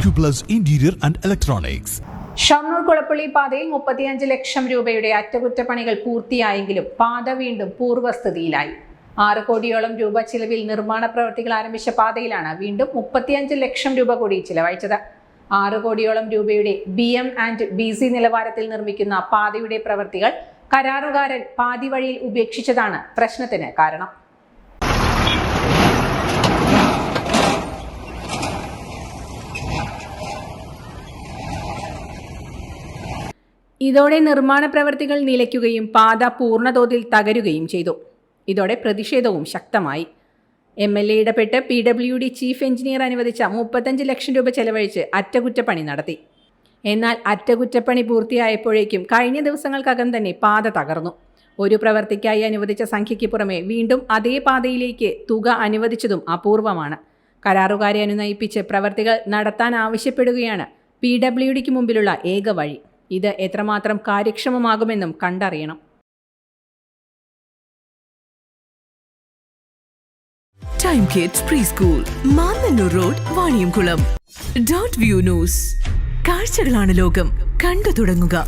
Acuplus Interior and Electronics. Shoranur Kulappally പാതയിൽ 35 ലക്ഷം രൂപയുടെ അറ്റകുറ്റപ്പണികൾ പൂർത്തിയായെങ്കിലും പാത വീണ്ടും പൂർവ്വസ്ഥിതിയിലായി. 6 കോടിയോളം രൂപ ചിലവിൽ നിർമ്മാണ പ്രവൃത്തികൾ ആരംഭിച്ച പാതയിലാണ് വീണ്ടും 35 ലക്ഷം രൂപ കൂടി ചിലവഴിച്ചത്. 6 കോടിയോളം രൂപയുടെ BM&BC നിലവാരത്തിൽ നിർമ്മിക്കുന്ന പാതയുടെ പ്രവൃത്തികൾ കരാറുകാരൻ പാതി വഴിയിൽ ഉപേക്ഷിച്ചതാണ് പ്രശ്നത്തിന് കാരണം. ഇതോടെ നിർമ്മാണ പ്രവൃത്തികൾ നിലയ്ക്കുകയും പാത പൂർണ്ണതോതിൽ തകരുകയും ചെയ്തു. ഇതോടെ പ്രതിഷേധവും ശക്തമായി. MLA ഇടപെട്ട് PWD ചീഫ് എഞ്ചിനീയർ അനുവദിച്ച 35 ലക്ഷം രൂപ ചെലവഴിച്ച് അറ്റകുറ്റപ്പണി നടത്തി. എന്നാൽ അറ്റകുറ്റപ്പണി പൂർത്തിയായപ്പോഴേക്കും കഴിഞ്ഞ ദിവസങ്ങൾക്കകം തന്നെ പാത തകർന്നു. ഒരു പ്രവൃത്തിക്കായി അനുവദിച്ച സംഖ്യയ്ക്ക് പുറമെ വീണ്ടും അതേ പാതയിലേക്ക് തുക അനുവദിച്ചതും അപൂർവമാണ്. കരാറുകാരെ അനുനയിപ്പിച്ച് പ്രവൃത്തികൾ നടത്താൻ ആവശ്യപ്പെടുകയാണ് PWDക്ക് മുമ്പിലുള്ള ഏക വഴി. ഇത് എത്രമാത്രം കാര്യക്ഷമമാകുമെന്നും കണ്ടറിയണം. Time kids pre school, Mannannur road, Vaniyamkulam. .view news. കാഴ്ചകളാണ് ലോകം, കണ്ടു തുടങ്ങുക.